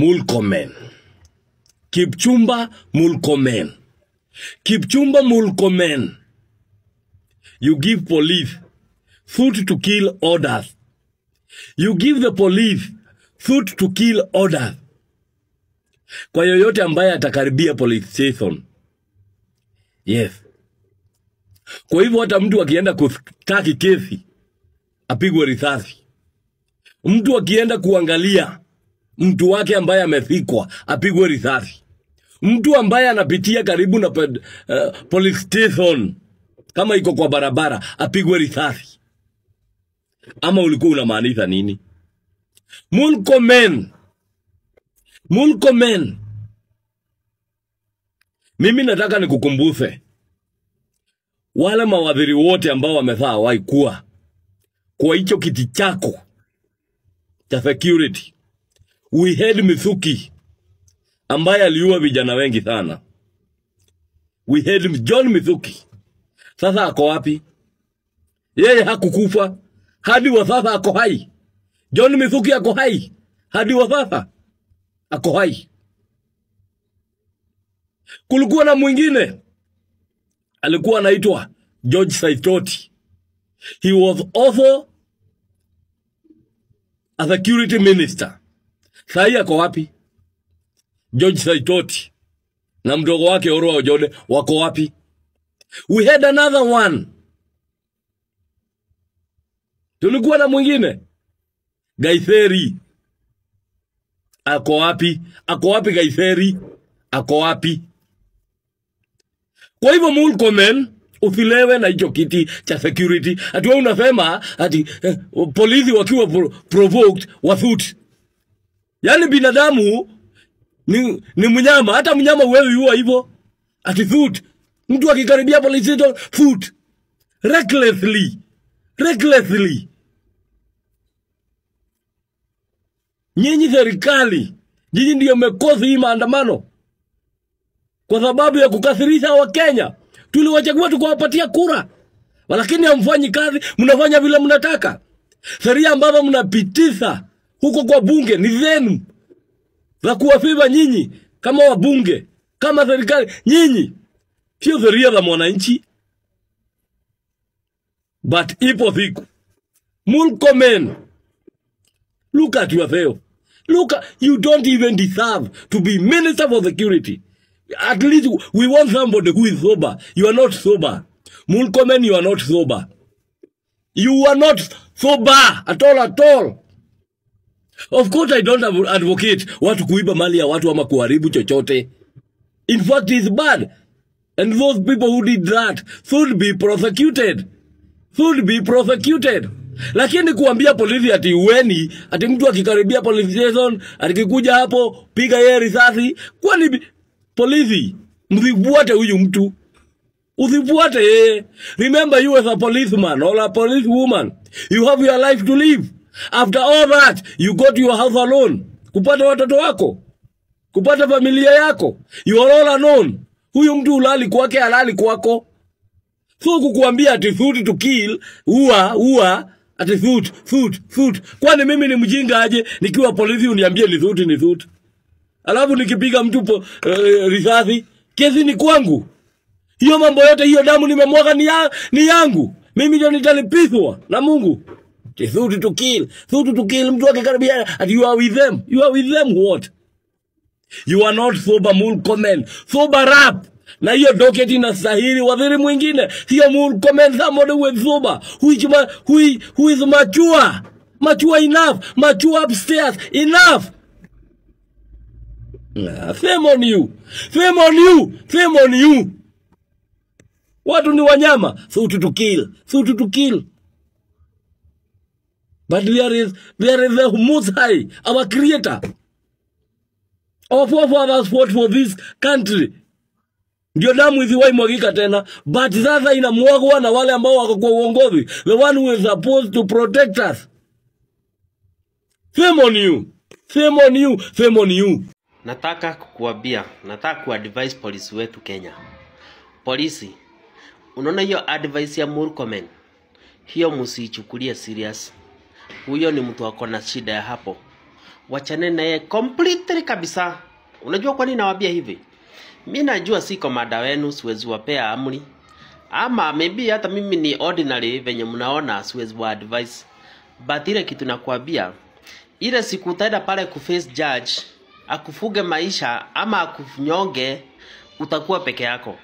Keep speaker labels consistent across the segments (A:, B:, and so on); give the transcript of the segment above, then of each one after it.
A: Murkomen. Kipchumba Murkomen. Kipchumba Murkomen. You give police food to kill orders. You give the police food to kill orders. Kwa yoyote ambaye atakaribia police station. Yes. Kwa hivyo hata mtu akienda kustaki kesi apigwe risasi. Mtu akienda kuangalia mtu wake ambaye amefikwa apigwe risasi. Mtu ambaye anapitia karibu na police station kama iko kwa barabara apigwe risasi. Ama ulikuwa unamaanisha nini? Murkomen. Murkomen. Mimi nataka nikukumbushe wale mawaziri wote ambao wamefaa waikuwa kwa hicho kiti chako cha security. We had Mithuki ambaye aliua vijana wengi sana. We had John Mithuki. Sasa ako wapi? Yeye hakukufa. Hadi wa sasa ako hai. John Mithuki ako hai. Hadi wa sasa ako hai. Kulikuwa na mwingine alikuwa anaitwa George Saitoti. He was also a security minister. Sai ako wapi? George Saitoti na mdogo wake Orwa Ojode wako wapi? We had another one. Tulikuwa na mwingine Gaitheri. Ako wapi? Ako wapi Gaitheri? Ako wapi? Kwa hivyo Murkomen usilewe na hicho kiti cha security. Ati wewe unasema ati polisi wakiwa provoked wathuti. Yani binadamu ni mnyama. Hata mnyama wewe yuwa hivyo. Ati thuti. Mtu akikaribia polisi thuti. Recklessly. Recklessly. Nyinyi serikali, nyinyi ndio mmekosa hii maandamano kwa sababu ya kukasirisha wa Kenya. Tuliwachagua tukawapatia kura, lakini hamfanyi kazi, mnafanya vile mnataka. Sheria ambazo mnapitisha huko kwa bunge ni zenu za kuwafiva nyinyi kama wabunge, kama serikali. Nyinyi sio sheria za mwananchi. But ipo siku Murkomen, look at yourself. Look, you don't even deserve to be Minister for Security. At least we want somebody who is sober. You are not sober. Murkomen, you are not sober. You are not sober at all, at all. Of course, I don't advocate watu kuiba mali ya watu ama kuharibu chochote. In fact, it's bad. And those people who did that should be prosecuted. Should be prosecuted. Lakini kuambia polisi ati uweni, ati mtu akikaribia police station, atikikuja hapo, piga yeye risasi. Kwani polisi, msifuate huyu mtu. Usifuate yeye. Remember, you as a policeman or a police woman, you have your life to live. After all that, you go to your house alone. Kupata watoto wako. Kupata familia yako. You are all alone. Huyu mtu ulali kwake, halali kwako. So kukuambia ati thuti to kill, ua, ati thuti. Kwani mimi ni mjinga aje nikiwa polisi uniambie ni thuti. Alafu nikipiga mtu risasi, kesi ni kwangu. Hiyo mambo yote, hiyo damu nimemwaga ni yangu. Mimi ndio nitalipizwa na Mungu. Thuti to kill, mtu akikaribia ati you are with them. You are with them what? You are not sober, Murkomen. Sober up. Na hiyo docket inastahili waziri mwingine. Hiyo Murkomen, somebody who is sober. Who is mature. Mature enough. Mature upstairs enough. Shame on you. Shame on you. Shame on you. Watu ni wanyama. Thuti to kill. But there is the Most High, our Creator. Our forefathers fought for this country. Ndio damu isiwahi mwagika tena. But sasa inamwagwa na wale ambao wako kwa uongozi. The one who is supposed to protect us. Shame on you. Shame on you. Shame on you.
B: Nataka kuadvise polisi wetu Kenya. Polisi, unaona hiyo advice ya Murkomen, hiyo msiichukulie serious. Huyo ni mtu wako na shida ya hapo. wachane naye completely kabisa. Unajua kwa nini nawaambia hivi? Mimi najua si komanda wenu, siwezi wapea amri. Ama maybe hata mimi ni ordinary venye mnaona, siwezi wa advice. But ile kitu nakwambia, ile siku utaenda pale kuface judge, akufuge maisha ama akunyonge, utakuwa peke yako.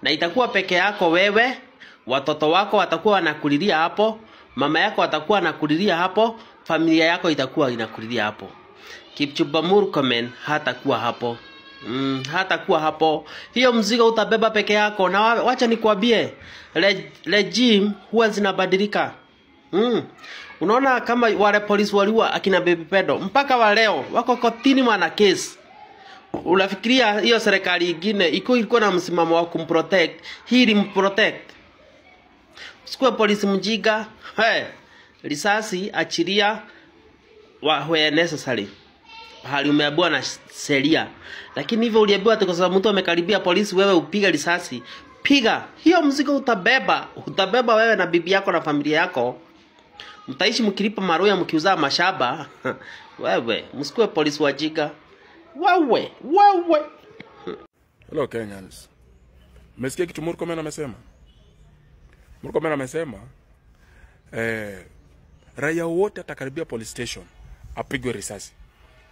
B: Na itakuwa peke yako wewe, watoto wako watakuwa wanakulilia hapo, mama yako atakuwa anakulilia hapo, familia yako itakuwa inakulilia hapo. Kipchumba Murkomen hatakuwa hapo. Hatakuwa hapo. Hiyo mzigo utabeba peke yako. Na wacha nikwambie, regime huwa zinabadilika. Unaona kama wale polisi waliua akina Baby Pedro, mpaka wa leo wako kotini wana case. Unafikiria hiyo serikali nyingine ilikuwa na msimamo wa kumprotect, hii ilimprotect? Sikuwa polisi mjiga, risasi achilia where necessary. Hali umeambiwa na sheria. Lakini hivyo uliambiwa kwa sababu mtu amekaribia polisi wewe upiga risasi, piga. Hiyo mzigo utabeba wewe na bibi yako na familia yako. Mtaishi mkilipa maroya mkiuza mashamba. Wewe msikuwe polisi wajiga. Wewe.
C: Hello Kenyans. Mmesikia kitu Murkomen amesema? Murkomen amesema raia wote atakaribia police station apigwe risasi.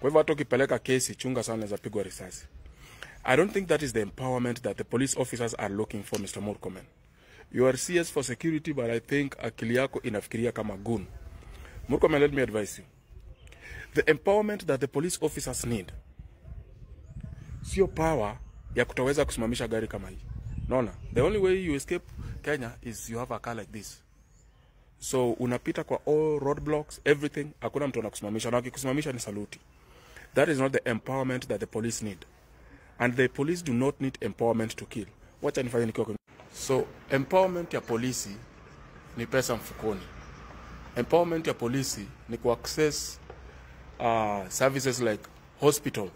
C: Kwa hivyo hata ukipeleka kesi chunga sana za pigwa risasi. I don't think that is the empowerment that the police officers are looking for, Mr. Murkomen. You are CS for security, but I think akili yako inafikiria kama goon. Murkomen, let me advise you. The empowerment that the police officers need sio power ya kutoweza kusimamisha gari kama hii. Naona, the only way you escape Kenya is you have a car like this. So unapita kwa all roadblocks, everything, hakuna mtu anakusimamisha, na akikusimamisha ni saluti. That is not the empowerment that the police need. And the police do not need empowerment to kill. Wacha nifanye nikiwa. So empowerment ya polisi ni pesa mfukoni. Empowerment ya polisi ni ku access services like hospital,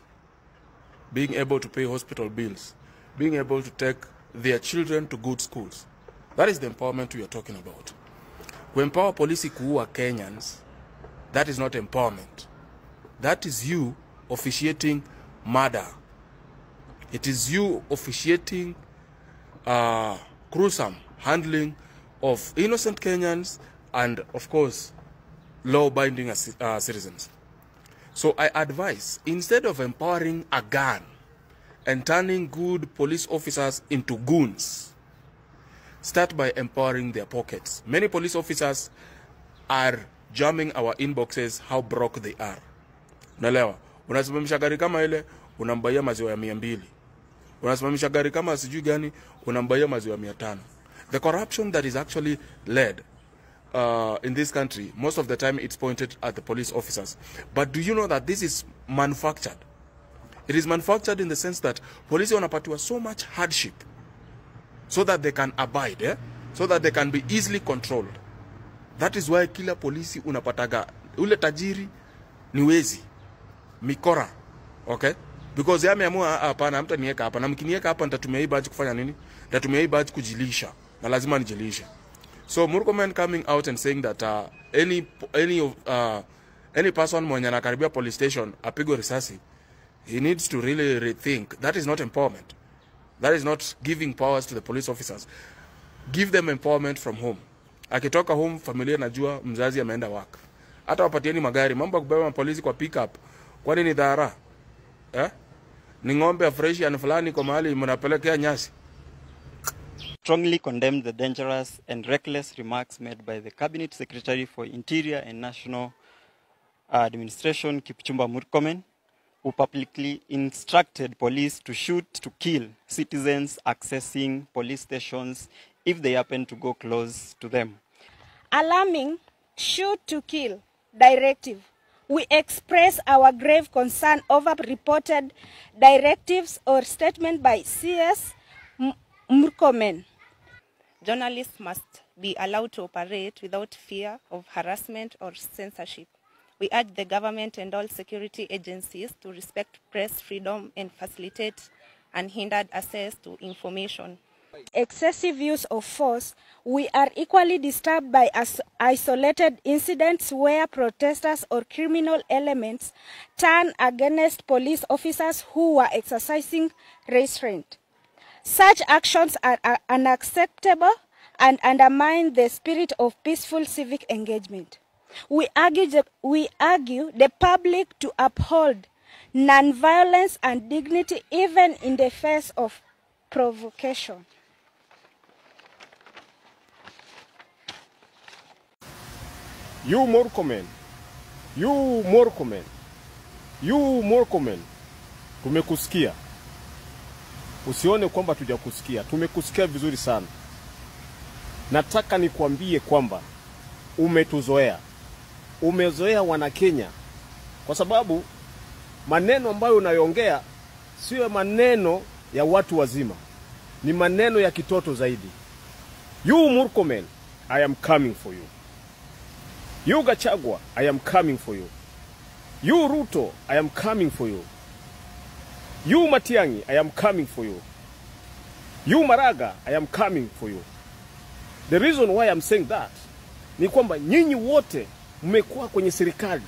C: being able to pay hospital bills, being able to take their children to good schools. That is the empowerment we are talking about. Kuempower polisi kuua Kenyans, that is not empowerment. That is you officiating murder. It is you officiating gruesome handling of innocent Kenyans and, of course, law-abiding citizens. So I advise, instead of empowering a gun and turning good police officers into goons, start by empowering their pockets. Many police officers are jamming our inboxes how broke they are. Unaelewa? Unasimamisha gari kama ile, unambaia maziwa ya 200. Unasimamisha gari kama sijui gani, unambaia maziwa ya 500. The corruption that is actually led in this country, most of the time it's pointed at the police officers. But do you know that this is manufactured? It is manufactured in the sense that police wanapatiwa so much hardship so that they can abide, so that they can be easily controlled. That is why kila polisi unapataga ule tajiri ni wezi, mikora, okay? Because yeye ameamua hapana, mtaniweka hapa, na mkiniweka hapa nitatumia hii badge kufanya nini? Nitatumia hii badge kujilisha, na lazima nijilishe. So Murkomen coming out and saying that any person mwenye anakaribia police station apigwe risasi, he needs to really rethink. That is not empowerment. That is not giving powers to the police officers. Give them empowerment from home. Akitoka home, familia najua mzazi ameenda work. Hata wapatieni magari, mambo ya kubeba polisi kwa pick up. Kwani ni dhara? Ni ng'ombe fresh ya fulani kwa mahali mnapelekea nyasi.
D: Strongly condemned the dangerous and reckless remarks made by the Cabinet Secretary for Interior and National Administration, Kipchumba Murkomen, who publicly instructed police to shoot to kill citizens accessing police stations if they happen to go close to them.
E: Alarming shoot to kill directive. We express our grave concern over reported directives or statement by CS Murkomen. Journalists must be allowed to operate without fear of harassment or censorship. We urge the government and all security agencies to respect press freedom and facilitate unhindered access to information. excessive use of force, we are equally disturbed by isolated incidents where protesters or criminal elements turn against police officers who were exercising restraint. Such actions are unacceptable and undermine the spirit of peaceful civic engagement. We argue the public to uphold non-violence and dignity even in the face of provocation.
F: You Murkomen, tumekusikia. Usione kwamba tujakusikia, tumekusikia vizuri sana. Nataka nikuambie kwamba umetuzoea. Umezoea wana Kenya. Kwa sababu maneno ambayo unayoongea sio maneno ya watu wazima. Ni maneno ya kitoto zaidi. You Murkomen, I am coming for you. You Gachagua, I am coming for you. You Ruto, I am coming for you. You Matiang'i, I am coming for you. You Maraga, I am coming for you. The reason why I'm saying that ni kwamba nyinyi wote mmekuwa kwenye serikali,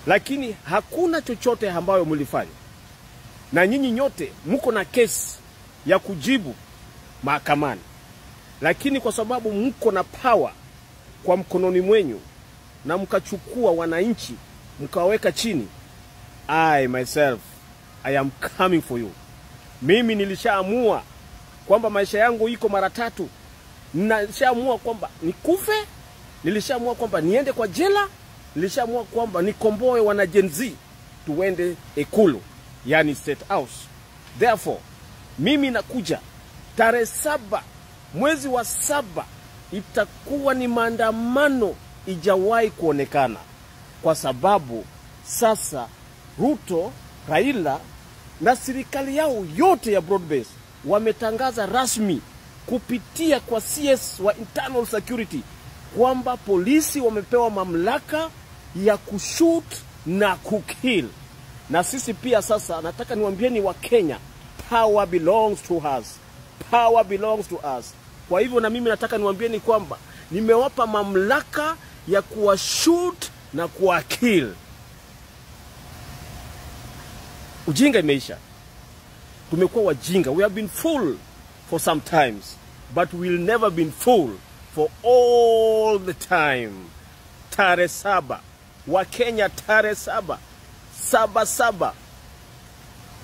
F: lakini hakuna chochote ambayo mlifanya. Na nyinyi nyote mko na kesi ya kujibu mahakamani. Lakini kwa sababu mko na power kwa mkononi mwenyu na mkachukua wananchi mkaweka chini, I myself, I am coming for you. Mimi nilishaamua kwamba maisha yangu iko mara tatu. Nilishaamua kwamba nikufe, nilishaamua kwamba niende kwa jela, nilishaamua kwamba nikomboe wana Gen Z tuende Ikulu, yani State House. Therefore, mimi nakuja tarehe 7 mwezi wa 7 itakuwa ni maandamano ijawahi kuonekana. Kwa sababu sasa Ruto, Raila na serikali yao yote ya broad base wametangaza rasmi kupitia kwa CS wa internal security kwamba polisi wamepewa mamlaka ya kushoot na kukill. Na sisi pia sasa nataka niwaambieni wa Kenya, power belongs to us. Power belongs to us. Kwa hivyo na mimi nataka niwaambieni kwamba nimewapa mamlaka ya kuwa shoot na kuwa kill. Ujinga imeisha. Tumekuwa wajinga. We have been fool for some times, but we'll never been fool for all the time. Tarehe 7 wa Kenya, tarehe 7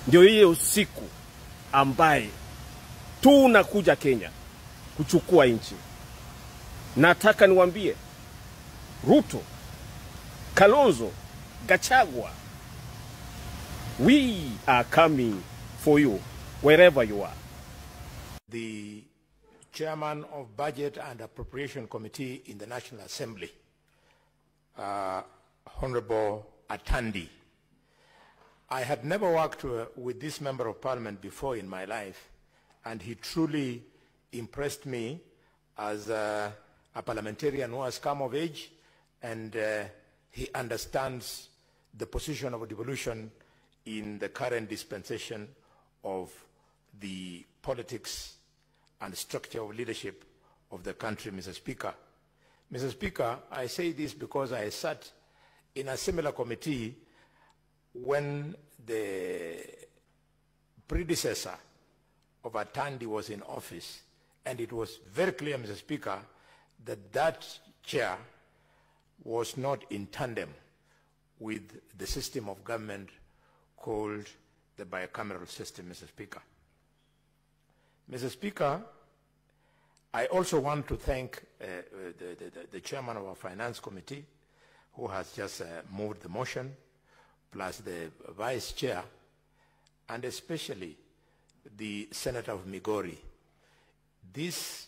F: ndio hiyo usiku ambaye tunakuja Kenya kuchukua nchi. Nataka niwaambie Ruto, Kalonzo, Gachagua, we are coming for you wherever you are.
G: The chairman of Budget and Appropriation Committee in the National Assembly, Honorable Atandi. I had never worked with this member of parliament before in my life, and he truly impressed me as a parliamentarian who has come of age, and he understands the position of devolution in the current dispensation of the politics and structure of leadership of the country, Mr. Speaker. Mr. Speaker, I say this because I sat in a similar committee when the predecessor of Atandi was in office, and it was very clear, Mr. Speaker, that that chair was not in tandem with the system of government called the bicameral system, Mr. Speaker. Mr. Speaker, I also want to thank the chairman of our finance committee, who has just moved the motion, plus the vice chair, and especially the Senator of Migori. This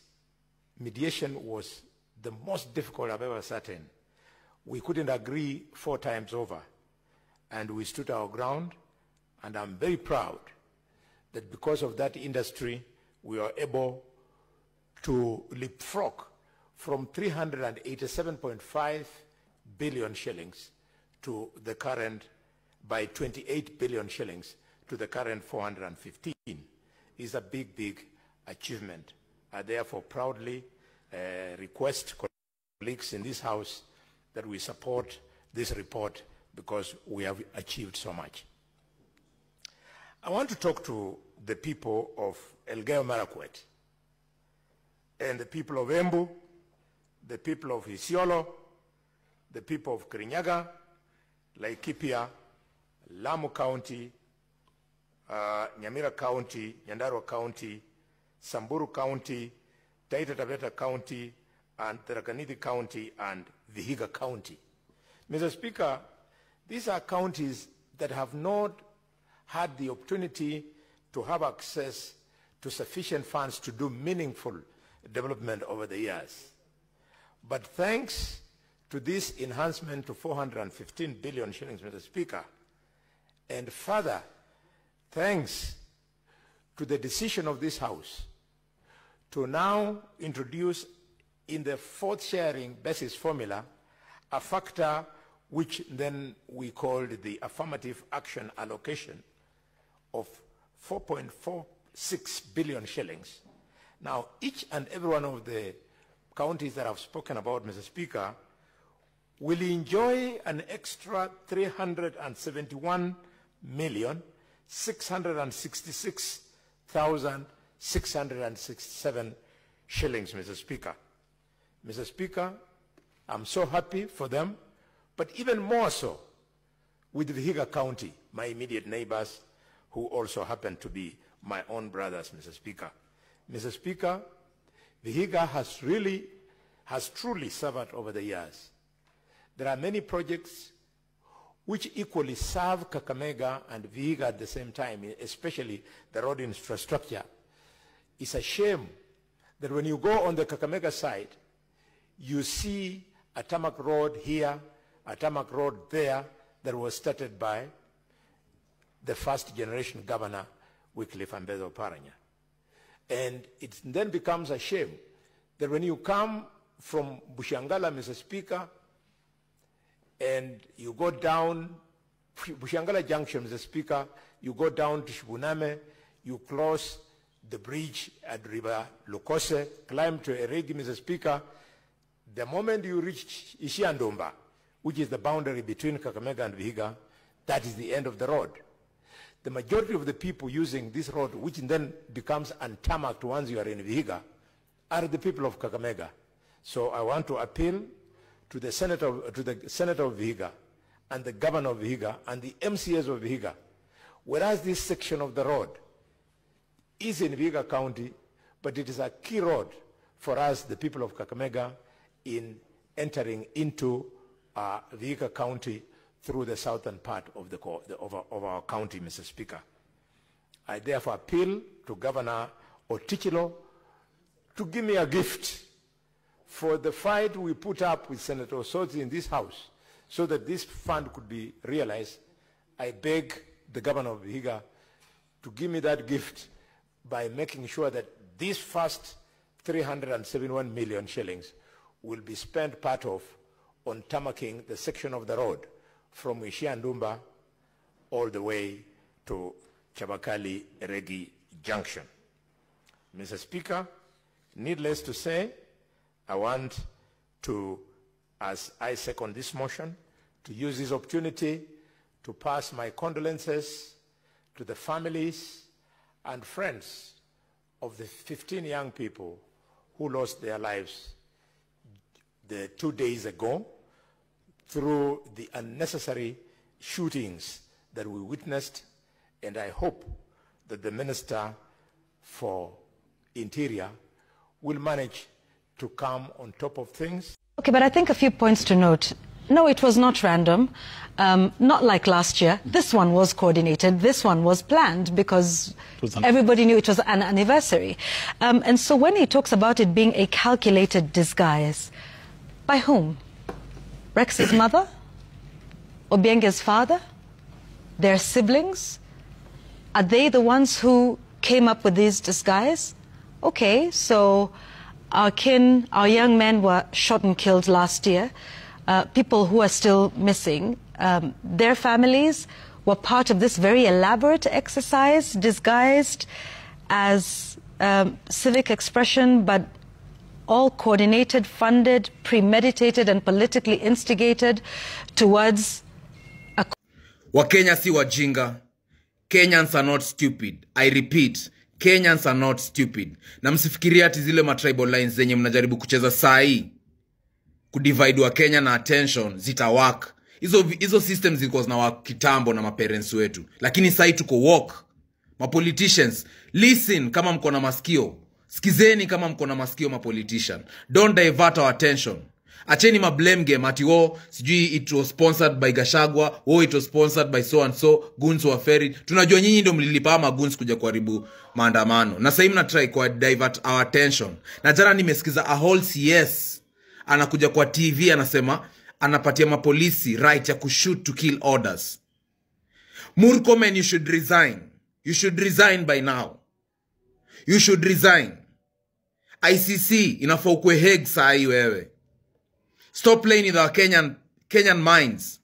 G: mediation was the most difficult I've ever sat in. We couldn't agree 4 times over, and we stood our ground, and I'm very proud that because of that industry, we are able to leapfrog from 387.5 billion shillings to the current, by 28 billion shillings to the current 415. Is a big, big achievement. I therefore proudly request colleagues in this House that we support this report because we have achieved so much. I want to talk to the people of Elgeyo Marakwet and the people of Embu, the people of Isiolo, the people of Kirinyaga, Laikipia, Lamu County, Nyamira County, Nyandarua County, Samburu County, Taita Taveta County, and Tharaka Nithi County, and Vihiga County. Mr. Speaker, these are counties that have not had the opportunity to have access to sufficient funds to do meaningful development over the years. But thanks to this enhancement to 415 billion shillings, Mr. Speaker, and further, thanks to the decision of this House to now introduce in the fourth sharing basis formula a factor which then we called the affirmative action allocation of 4.46 billion shillings. Now, each and every one of the counties that I've spoken about, Mr. Speaker, will enjoy an extra 371,666,667 shillings, Mr. Speaker. Mr. Speaker, I'm so happy for them, but even more so with Vihiga County, my immediate neighbors, who also happen to be my own brothers, Mr. Speaker. Mr. Speaker, Vihiga has truly suffered over the years. There are many projects which equally serve Kakamega and Vihiga at the same time, especially the road infrastructure. It's a shame that when you go on the Kakamega side, you see a tarmac road here, a tarmac road there that was started by the first generation governor, Wycliffe Ambetsa Oparanya. And it then becomes a shame that when you come from Bushangala, Mr. Speaker, and you go down, Bushangala Junction, Mr. Speaker, you go down to Shibuname, you cross the bridge at River Lukose, climb to Eregi, Mr. Speaker. The moment you reach Ishiandomba, which is the boundary between Kakamega and Vihiga, that is the end of the road. The majority of the people using this road, which then becomes untarmacked once you are in Vihiga, are the people of Kakamega. So I want to appeal to the Senator of Vihiga and the Governor of Vihiga and the MCAs of Vihiga, whereas this section of the road is in Vihiga County, but it is a key road for us, the people of Kakamega, in entering into Vihiga County through the southern part of, of our county, Mr. Speaker. I therefore appeal to Governor Otichilo to give me a gift for the fight we put up with Senator Osotsi in this House so that this fund could be realized. I beg the Governor of Vihiga to give me that gift by making sure that this first 371 million shillings will be spent part of on tarmacking the section of the road from Ishiandumba all the way to Chabakali Eregi Junction. Mr. Speaker, needless to say, I want to, as I second this motion, to use this opportunity to pass my condolences to the families and friends of the 15 young people who lost their lives 2 days ago through the unnecessary shootings that we witnessed, and I hope that the Minister for Interior will manage to come on top of things.
H: Okay, but I think a few points to note. No, it was not random, not like last year. This one was coordinated, this one was planned because everybody knew it was an anniversary. And so when he talks about it being a calculated disguise, by whom? Rex's mother? Obienge's father? Their siblings? Are they the ones who came up with these disguises? Okay, so our young men were shot and killed last year. People who are still missing, their families were part of this very elaborate exercise disguised as civic expression, but all coordinated, funded, premeditated, and politically instigated towards a...
I: Wakenya si wajinga. Kenyans are not stupid. I repeat, Kenyans are not stupid. Na msifikiria ati zile matribal lines zenye mnajaribu kucheza sai kudivide wa Kenya na attention zitawak. Hizo systems zilikuwa zinawak kitambo na maparents wetu. Lakini sai tuko walk. Ma politicians, listen kama mko na masikio. Skizeni kama mko na masikio ma politician. Don't divert our attention. Acheni ma blame game ati sijui it was sponsored by Gashagwa, it was sponsored by so and so, goons were ferry. Tunajua nyinyi ndio mlilipa ama goons kuja kuharibu maandamano. Na sasa mna try kwa divert our attention. Na jana nimesikiza a whole CS anakuja kwa TV anasema anapatia mapolisi right ya kushoot to kill orders. Murkomen, you should resign. You should resign by now. You should resign. ICC inafaa ukwe Hague saa hii wewe. Stop playing with our Kenyan minds.